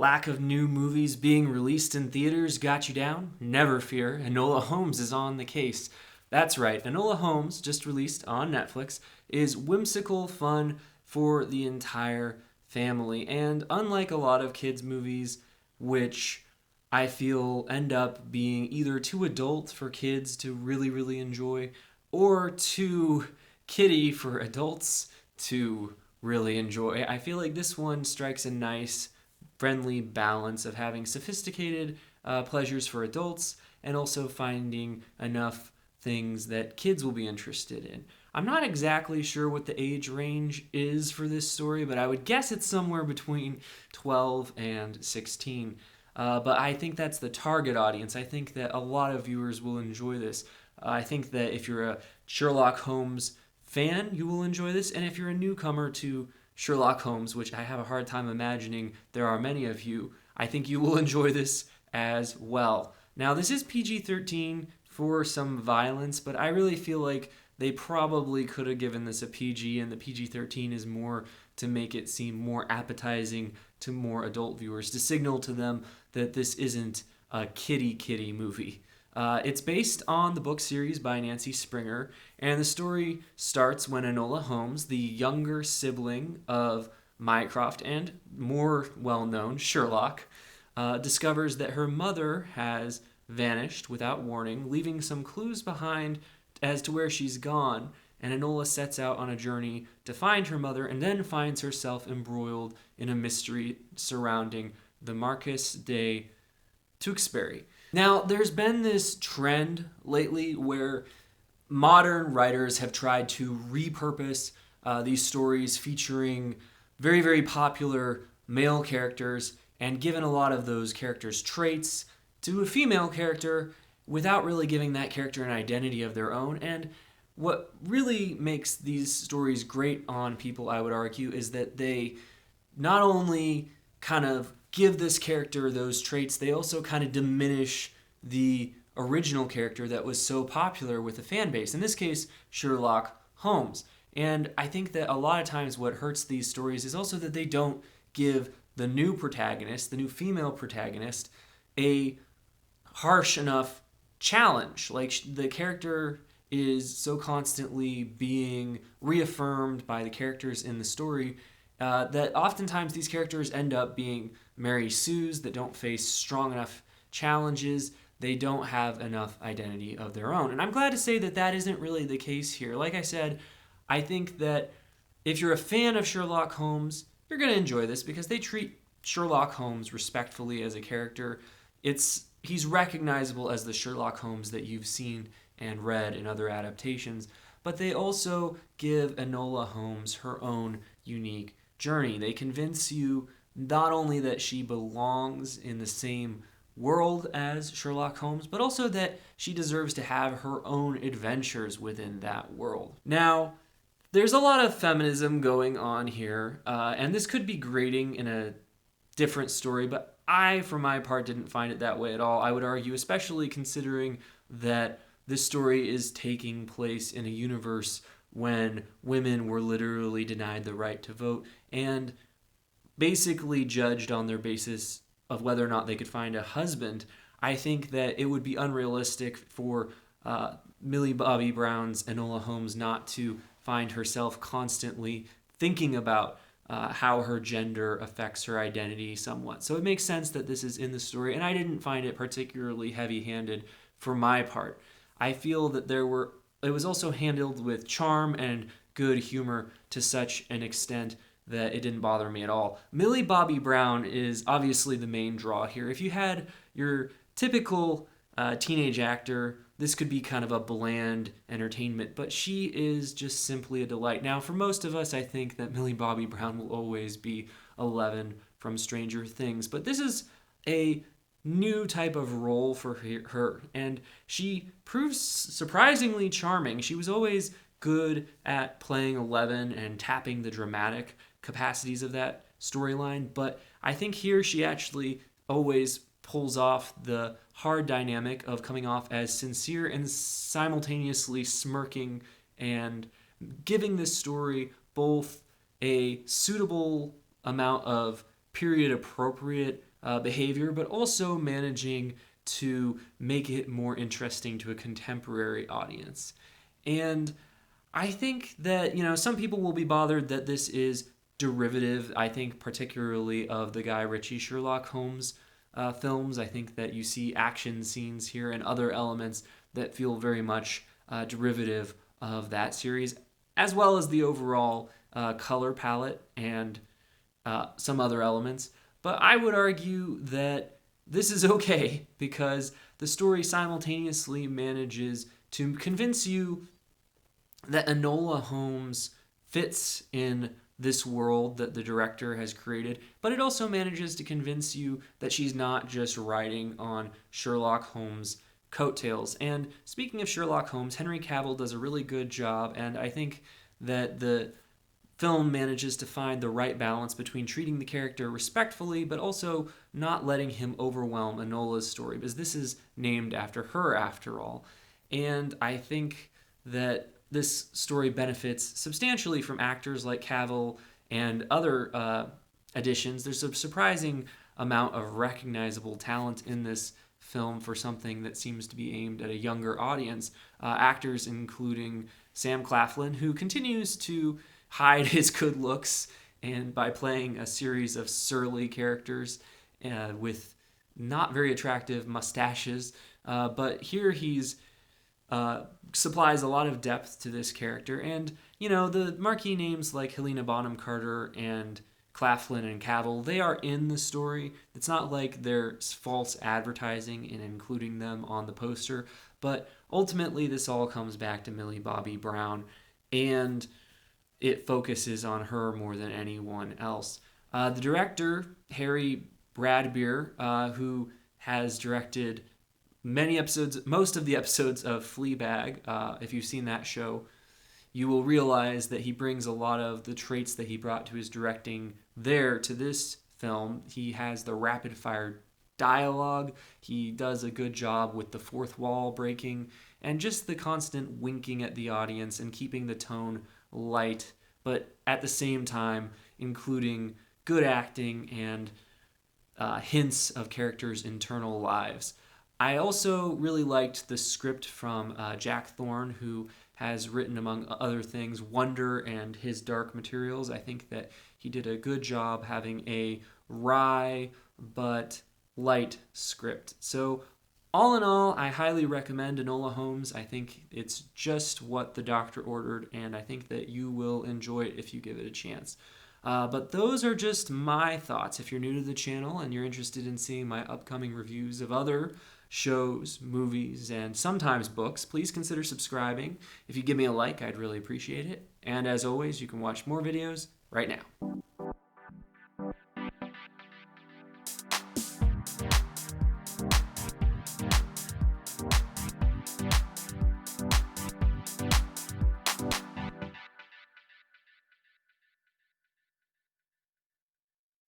Lack of new movies being released in theaters got you down? Never fear, Enola Holmes is on the case. That's right, Enola Holmes, just released on Netflix, is whimsical fun for the entire family. And unlike a lot of kids' movies, which I feel end up being either too adult for kids to really, really enjoy, or too kiddie for adults to really enjoy, I feel like this one strikes a nice friendly balance of having sophisticated pleasures for adults and also finding enough things that kids will be interested in. I'm not exactly sure what the age range is for this story, but I would guess it's somewhere between 12 and 16. But I think that's the target audience. I think that a lot of viewers will enjoy this. I think that if you're a Sherlock Holmes fan, you will enjoy this. And if you're a newcomer to Sherlock Holmes, which I have a hard time imagining there are many of you, I think you will enjoy this as well. Now, this is PG-13 for some violence, but I really feel like they probably could have given this a PG, and the PG-13 is more to make it seem more appetizing to more adult viewers, to signal to them that this isn't a kitty movie. It's based on the book series by Nancy Springer, and the story starts when Enola Holmes, the younger sibling of Mycroft and more well-known Sherlock, discovers that her mother has vanished without warning, leaving some clues behind as to where she's gone, and Enola sets out on a journey to find her mother and then finds herself embroiled in a mystery surrounding the Marquis de Tewkesbury. Now, there's been this trend lately where modern writers have tried to repurpose these stories featuring very, very popular male characters and given a lot of those characters' traits to a female character without really giving that character an identity of their own. And what really makes these stories great on people, I would argue, is that they not only kind of give this character those traits, they also kind of diminish the original character that was so popular with the fan base. In this case, Sherlock Holmes. And I think that a lot of times what hurts these stories is also that they don't give the new protagonist, the new female protagonist, a harsh enough challenge. Like, the character is so constantly being reaffirmed by the characters in the story that oftentimes these characters end up being Mary Sues that don't face strong enough challenges. They don't have enough identity of their own. And I'm glad to say that that isn't really the case here. Like I said, I think that if you're a fan of Sherlock Holmes, you're going to enjoy this because they treat Sherlock Holmes respectfully as a character. He's recognizable as the Sherlock Holmes that you've seen and read in other adaptations, but they also give Enola Holmes her own unique journey. They convince you not only that she belongs in the same world as Sherlock Holmes, but also that she deserves to have her own adventures within that world. Now, there's a lot of feminism going on here, and this could be grating in a different story, but I, for my part, didn't find it that way at all. I would argue, especially considering that this story is taking place in a universe when women were literally denied the right to vote and basically judged on their basis of whether or not they could find a husband. I think that it would be unrealistic for Millie Bobby Brown's Enola Holmes not to find herself constantly thinking about how her gender affects her identity somewhat. So it makes sense that this is in the story, and I didn't find it particularly heavy-handed for my part. I feel that it was also handled with charm and good humor to such an extent that it didn't bother me at all. Millie Bobby Brown is obviously the main draw here. If you had your typical teenage actor, this could be kind of a bland entertainment, but she is just simply a delight. Now, for most of us, I think that Millie Bobby Brown will always be 11 from Stranger Things, but this is a new type of role for her, and she proves surprisingly charming. She was always good at playing 11 and tapping the dramatic capacities of that storyline, but I think here she actually always pulls off the hard dynamic of coming off as sincere and simultaneously smirking and giving this story both a suitable amount of period appropriate behavior, but also managing to make it more interesting to a contemporary audience. And I think that, some people will be bothered that this is derivative, I think, particularly of the Guy Ritchie Sherlock Holmes films. I think that you see action scenes here and other elements that feel very much derivative of that series, as well as the overall color palette and some other elements. But I would argue that this is okay because the story simultaneously manages to convince you that Enola Holmes fits in this world that the director has created, but it also manages to convince you that she's not just riding on Sherlock Holmes' coattails. And speaking of Sherlock Holmes, Henry Cavill does a really good job, and I think that the film manages to find the right balance between treating the character respectfully, but also not letting him overwhelm Enola's story, because this is named after her, after all. And I think that this story benefits substantially from actors like Cavill and other additions. There's a surprising amount of recognizable talent in this film for something that seems to be aimed at a younger audience. Actors including Sam Claflin, who continues to hide his good looks and by playing a series of surly characters with not very attractive mustaches. But here he's supplies a lot of depth to this character. And, the marquee names like Helena Bonham Carter and Claflin and Cavill, they are in the story. It's not like there's false advertising in including them on the poster, but ultimately this all comes back to Millie Bobby Brown, and it focuses on her more than anyone else. The director, Harry Bradbeer, who has directed most of the episodes of Fleabag, if you've seen that show, you will realize that he brings a lot of the traits that he brought to his directing there to this film. He has the rapid fire dialogue, he does a good job with the fourth wall breaking, and just the constant winking at the audience and keeping the tone light, but at the same time including good acting and hints of characters' internal lives. I also really liked the script from Jack Thorne, who has written, among other things, Wonder and His Dark Materials. I think that he did a good job having a wry but light script. So all in all, I highly recommend Enola Holmes. I think it's just what the doctor ordered, and I think that you will enjoy it if you give it a chance. But those are just my thoughts. If you're new to the channel and you're interested in seeing my upcoming reviews of other shows, movies, and sometimes books, please consider subscribing. If you give me a like, I'd really appreciate it. And as always, you can watch more videos right now.